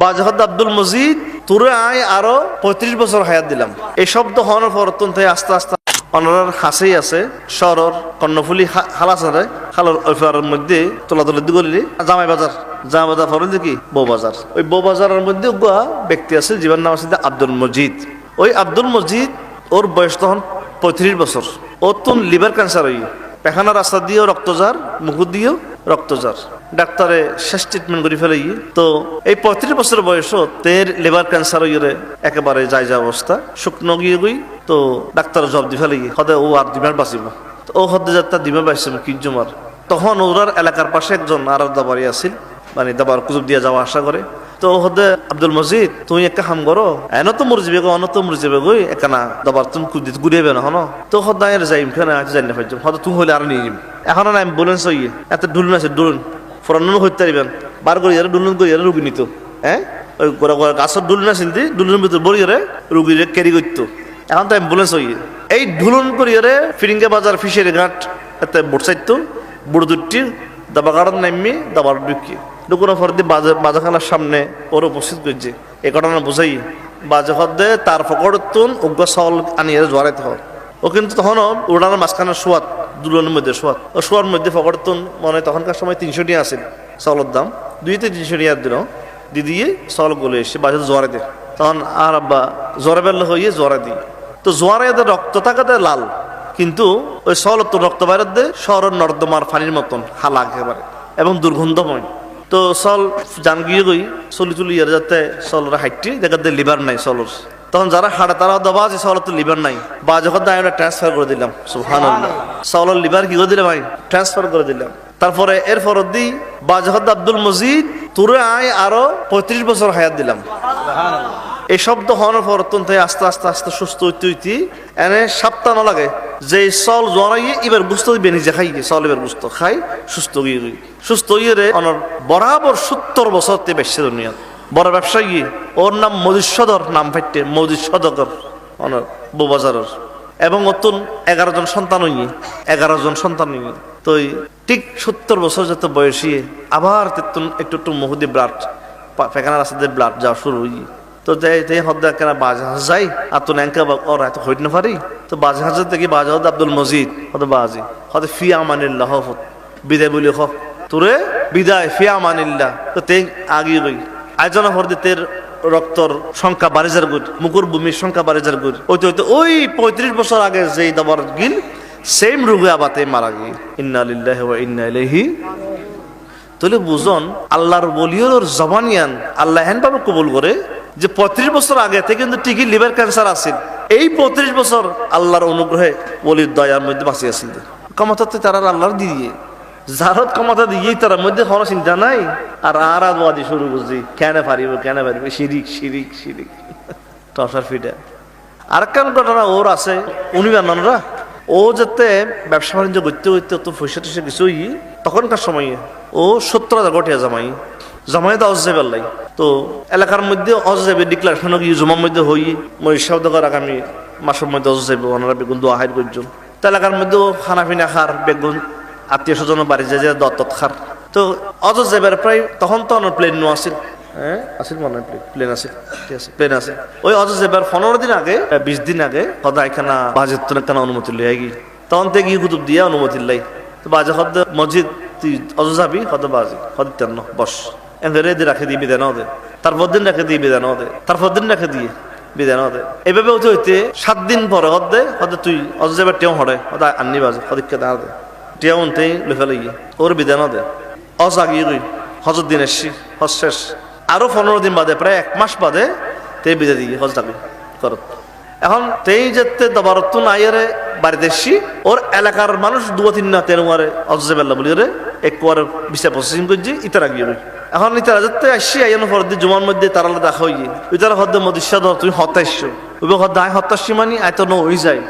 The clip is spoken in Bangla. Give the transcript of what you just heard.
বাজে হদ আব্দুল মজিদ তোরে আয় আরো 35 বছর হায়াত দিলাম। এই শব্দ হওয়ার পরতন থেকে আস্তে আস্তে অনার হাসেই আছে শহরের কর্ণফুলি হালাস আছে খালর ওইফারের মধ্যে তোলাতলি দিগলি জামাই বাজার ফরেন কি বউ বাজার, ওই বউ বাজারের মধ্যে ব্যক্তি আছে জীবন নাম আছে আব্দুল মজিদ। ওই আব্দুল মজিদ ওর বয়স তখন 35 বছর। ওর তো লিভার ক্যান্সার হই, পেখানা রাস্তা দিয়েও রক্তজার, মুখ দিয়েও রক্তজার। ডাক্তারে শেষ ট্রিটমেন্ট করে ফেলে। তো এই 35 বছর বয়সও তের লিভার ক্যান্সার হইরে একেবারে যায় অবস্থা, শুকনো গিয়ে গই। তো ডাক্তার জব দি ফেলে হদে ও আর দিমার বাঁচিব, ও হদে যাত্রা দিমা বাঁচছে কি জমার। তখন ওরার এলাকার পাশে একজন আর দাবারি আছিল, মানে দাবার কুজুব দিয়ে যাওয়া আসা করে। তো হদে আব্দুল মজিদ তুই একটা কাম করো, এন তো মরে যাবে গো, অন তো মরে যাবে গই, একানা দাবার তুমি ঘুরিয়ে না হন। তো হদায়ের যাইম কেন জানি না পাইছো, হয়তো তুমি হলে আর নিয়ে যাম। এখন অ্যাম্বুলেন্স হইয়ে এত ডুলুন আছে, ডুলুন ফরানো হইতে পারিবেন বার করি ডুলুন করি রুগী নিত। হ্যাঁ ওই গাছের ডুলুন আছিল, ডুলুনের ভিতরে বড়ি রুগীরে ক্যারি করতো। এখন তো অ্যাম্বুলেন্স হইয়ে এই ঢুলুন করিয়ে ফিরিঙ্গা বাজার ফিশারি ঘাট এতে বোট চাইতো, বুড়ো দুটির দাবা গাড়ার নামি দাবার ঢুকি ঢুকুনো ফরদি বাজাখানার সামনে ওর উপস্থিত করছে। এই ঘটনা বুঝাই বাজে হদে তার ফকরতুন উগ্র চাউল আনিয়ে জোয়ারাইতে হয়। ও কিন্তু তখনও উড়ানোর মাঝখানের সোয়াদ দুলনের মধ্যে সোয়াদ, ও সোয়ার মধ্যে ফকরতুন মনে তখনকার সময় 300 টাকা আছিল চাউলের দাম, 200-300 টাকা দিল দিয়ে চাউল গলে এসে বাজার জোয়ারে দেয়। তখন আর আব্বা জ্বরে বেরলে হইয়ে জোয়ারা দিই। তো জোয়ারে এদের রক্ত থাকাতে লাল, কিন্তু ওই চাউলের তো রক্ত বাইরে দেয় শহরের নর্দমার পানির মতন হালা একেবারে এবং দুর্গন্ধময়। তো চল জান গিয়ে গই চলি ইয়ার যাতে চলরা হাইটি দেখাতে লিভার নাই চলর। তখন যারা হাড়ে তারা দবা যে চলত তো লিভার নাই, বা যখন আমরা ট্রান্সফার করে দিলাম সুবহানাল্লাহ, চাউলের লিভার কি করে দিলাম ভাই ট্রান্সফার করে দিলাম। তারপরে এর ফরত দি বাজহদ আব্দুল মজিদ তোরে আয় আরো 35 বছর হায়াত দিলাম। এই শব্দ হওয়ার পরতন থেকে আস্তে আস্তে আস্তে সুস্থ হইতে এনে সপ্তাহ না লাগে যে চল জড়াইয়ে এবার বুঝতে দিবে নিজে খাই চল এবার বুঝতো খাই সুস্থ হইয়ে রে অনর বরাবর 70 বছর তে বেশি দুনিয়া বড় ব্যবসায়ী। ওর নাম মজিদ সদর, নাম ফাইটে মজিদ সদকর অনর বউবাজারের। এবং অতুন 11 জন সন্তান হইয়ে 11 জন সন্তান হইয়ে। তো ঠিক 70 বছর যত বয়সী আবার একটু মুহুদি ব্লাড পেখানা রাস্তাতে ব্লাড যাওয়া শুরু হইয়ে। তো হদ্দা কেনা বাজাহাজ যাই আর তো ন্যাঙ্কা ওরা এত হইতে না পারি। তো বাজাহাজের থেকে বাজাহদ আব্দুল মজিদ হতে বাজি হতে ফি আমানিল্লাহ বিদায় বলি হ তোরে বিদায় ফি আমানিল্লাহ। তো তে আগে গই আয়োজন হরদে তের রক্তর সংখ্যা বাড়িজার গুড়, মুকুর ভূমির সংখ্যা বাড়িজার গুড়। ওই 35 বছর আগে যেই দাবার গিল সেম রোগে আবাতে মারা গিয়ে। ইন্না লিল্লাহি ওয়া ইন্না ইলাইহি। তাহলে বুঝন আল্লাহর ওলিয়র জবানিয়ান আল্লাহ হেন ভাবে কবুল করে যে 35 বছর আগে থেকে কিন্তু ঠিকই লিভার ক্যান্সার আছে। এই 35 বছর আল্লাহর অনুগ্রহে ওলির দয়ার মধ্যে বাঁচিয়ে আছিল। ক্ষমতাতে তারা আল্লাহর দিয়ে যারত ক্ষমতা দিয়েই তার মধ্যে কোনো চিন্তা নাই। আর আদি শুরু করছি কেন পারিব শিরিক শিরিক শিরিক টসার ফিটা। আর কেন ঘটনা ওর আছে উনি বানানোরা ও যাতে ব্যবসা বাণিজ্য করতে করতে তো পয়সা টসা কিছুই তখনকার সময়ে ও 70,000 গটিয়া জামাই তো অজেবেল লাই। তো এলাকার মধ্যে অজেবে ডিক্লারেশন গিয়ে জমার মধ্যে হই মই শব্দকর আগামী মাসের মধ্যে অজেবে ওনারা বেগুন দোয়া হাইর করছেন। তো এলাকার মধ্যেও খানা পিনা খার বেগুন আত্মীয় স্বজন বাড়ি যে দত্তত খার। তো অজেবের প্রায় তখন তো অনেক প্লেন আসিল, হ্যাঁ আসিল মনে হয় প্লেন আছে, ঠিক আছে প্লেন আছে। ওই অজেবের 15 দিন আগে 20 দিন আগে সদা এখানা বাজেত কেনা অনুমতি লই গিয়ে তখন থেকে গিয়ে কুতুব দিয়া অনুমতি লাই। তো বাজে হদ মসজিদ তুই অজ যাবি হদ বাজি হদ তেন বস এদের রাখে দিয়ে বিদায় নাও দে, তারপর দিন রাখে দিয়ে বিদায় নাও দে, তারপর দিন রাখে দিয়ে বিদায় নাও দে। এইভাবে হইতে 7 দিন পরে হদে তুই অজ যাবার টেও হরে হদ আননি বাজে হদিকে দাঁড় দে টেও উনতেই লেফে লাগিয়ে ওর বিদায় নাও দে। অজ আগিয়ে গই হজর দিন এসছি হজ শেষ আরো 15 দিন বাদে প্রায় 1 মাস বাদে তে বিদায় দিয়ে হজ যাবি করত। এখন তেই যেতে দবারতুন আইয়ারে বাড়িতে এসছি ওর এলাকার মানুষ 2-3 না তেন মারে অজেবেল্লা বলি রে একবারে বিচা প্রসেসিং করছি ইতারা গিয়ে এখন ইতারা যেতে আসছি আইয়ানো পর দিয়ে জুমার মধ্যে তারা দেখা হয়ে ইতারা হদ্দে মদিসা ধর তুমি হত্যা এসছো ওই হদ্দা আয় হত্যাসী মানি আয় তো ন হয়ে যায়